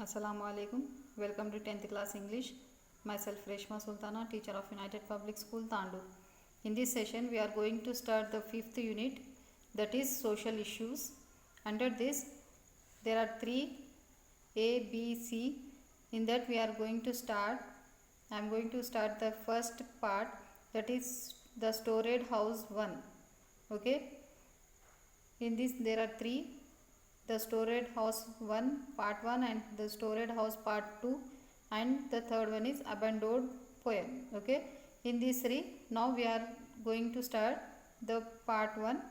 Assalamu alaikum. Welcome to 10th class English. Myself Reshma Sultana, teacher of United Public School, Tandu. In this session, we are going to start the 5th unit, that is social issues. Under this, there are 3 A, B, C. In that, we are going to start. I am going to start the first part, that is the storage house 1. Okay. In this, there are 3. The storage house 1 part 1 and the storage house part 2, and the third one is abandoned poem. Okay, in these 3 now we are going to start the part 1,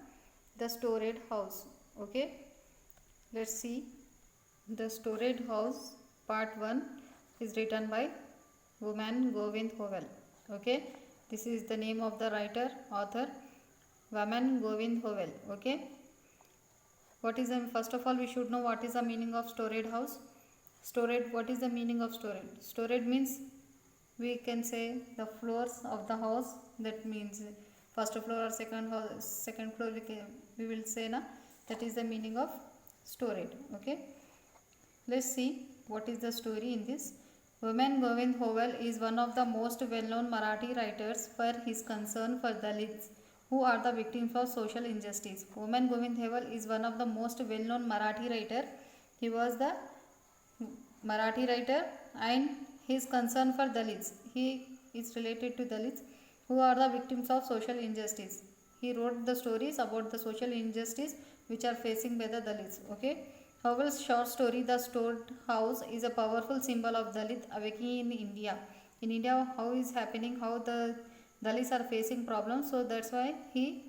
the storage house. Okay, let's see. The storage house part 1 is written by Vaman Govind Hovel. Okay, this is the name of the writer, author, Vaman Govind Hovel. Okay, what is the, first of all we should know what is the meaning of storage house. Storage, what is the meaning of storage? Storage means we can say the floors of the house. That means first floor or second floor we will say na, that is the meaning of storage. Okay, let's see what is the story in this. Vaman Govind Hovel is one of the most well-known Marathi writers for his concern for Dalits who are the victims of social injustice. Vaman Govind Hovel is one of the most well-known Marathi writer. He was the Marathi writer and his concern for Dalits. He is related to Dalits who are the victims of social injustice. He wrote the stories about the social injustice which are facing by the Dalits. Okay. Hovel's short story, The Stored House, is a powerful symbol of Dalit awakening in India. In India, how is happening, how the Dalits are facing problems. So that's why he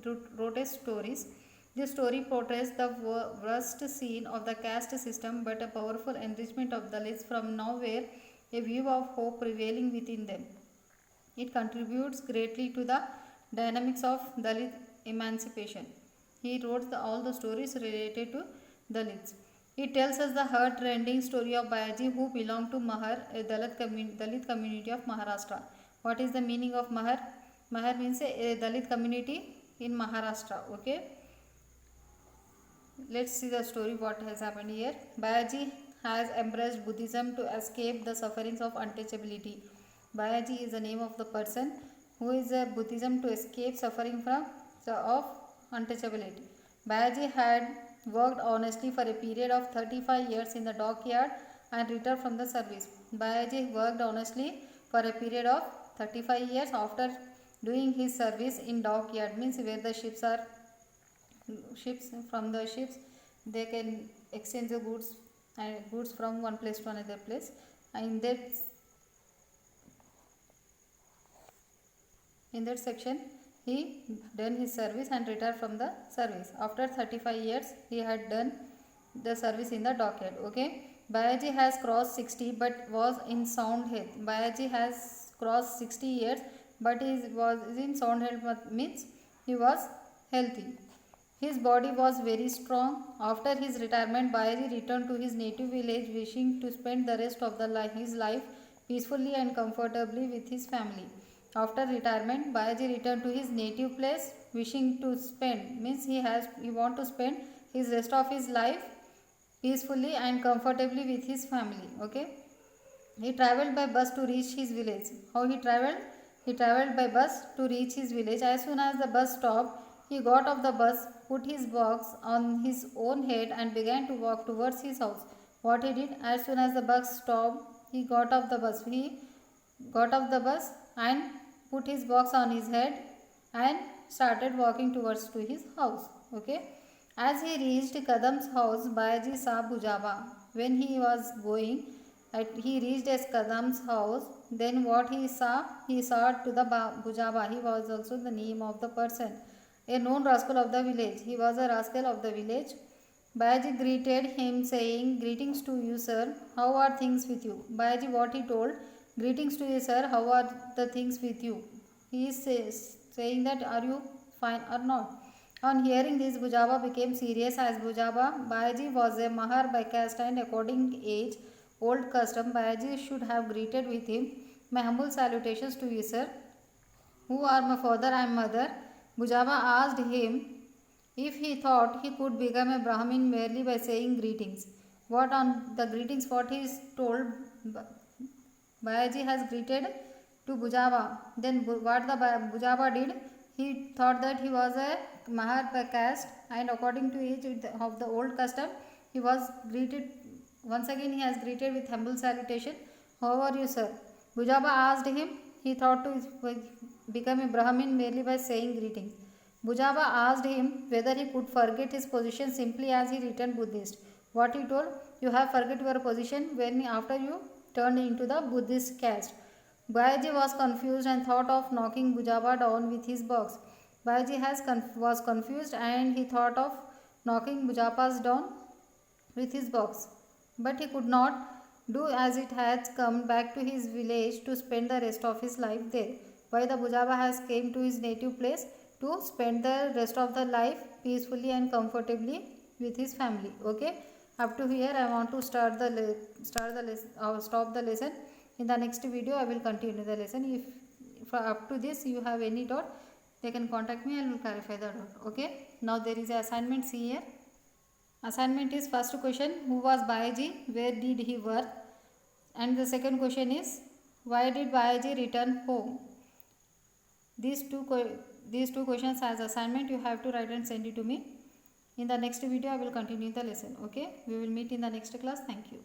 wrote a stories. This story portrays the worst scene of the caste system, but a powerful enrichment of Dalits from nowhere, a view of hope prevailing within them. It contributes greatly to the dynamics of Dalit emancipation. He wrote all the stories related to Dalits. It tells us the heart-rending story of Bayaji, who belonged to Mahar, a Dalit community of Maharashtra. What is the meaning of Mahar? Mahar means a Dalit community in Maharashtra. Okay. Let's see the story what has happened here. Bayaji has embraced Buddhism to escape the sufferings of untouchability. Bayaji is the name of the person who is a Buddhism to escape suffering of untouchability. Bayaji had worked honestly for a period of 35 years in the dockyard and returned from the service. Bayaji worked honestly for a period of 35 years after doing his service in dockyard, means where the ships from the ships they can exchange the goods from one place to another place, and in that section he done his service and retired from the service. After 35 years he had done the service in the dockyard. Okay, Bayaji has crossed 60 but was in sound health. Bayaji has crossed 60 years but he was in sound health, means he was healthy. His body was very strong. After his retirement, Bayaji returned to his native village, wishing to spend the rest of his life peacefully and comfortably with his family. After retirement, Bayaji returned to his native place, wishing to spend, means he want to spend his rest of his life peacefully and comfortably with his family. Okay. He travelled by bus to reach his village. How he travelled? He travelled by bus to reach his village. As soon as the bus stopped, he got off the bus, put his box on his own head and began to walk towards his house. What he did? As soon as the bus stopped, he got off the bus. He got off the bus and put his box on his head and started walking towards to his house. Okay. As he reached Kadam's house, Bayaji saw Bujaba. When he was going, he reached Kadam's house. Then what he saw to the Bujaba. He was also the name of the person, a known rascal of the village. He was a rascal of the village. Bayaji greeted him saying, "Greetings to you, sir. How are things with you?" Bayaji, what he told? "Greetings to you, sir. How are the things with you?" He is saying that, are you fine or not? On hearing this, Bujaba became serious. As Bayaji was a Mahar by caste and according to age, old custom, Bayaji should have greeted with him, "My humble salutations to you, sir. Who are my father and mother?" Bujaba asked him if he thought he could become a Brahmin merely by saying greetings. What on the greetings, what he is told, Bayaji has greeted to Bujaba. Then what the Bujaba did, he thought that he was a Mahar caste, and according to each of the old custom, he was greeted. Once again he has greeted with humble salutation. How are you, sir? Bujaba asked him. He thought to become a Brahmin merely by saying greetings. Bujaba asked him whether he could forget his position simply as he returned Buddhist. What he told, you have forget your position when after you turned into the Buddhist caste. Bayaji was confused and thought of knocking Bujaba down with his box. Bayaji was confused and he thought of knocking Bujaba's down with his box. But he could not do as it had come back to his village to spend the rest of his life there. Why the Bujaba has came to his native place to spend the rest of the life peacefully and comfortably with his family. Okay, up to here I want to stop the lesson. In the next video I will continue the lesson. If up to this you have any doubt, they can contact me and I will clarify the doubt. Okay, now there is an assignment. See here. Assignment is first question, who was Bayaji, where did he work, and the second question is, why did Bayaji return home? These two questions as assignment you have to write and send it to me. In the next video I will continue the lesson. Okay, we will meet in the next class. Thank you.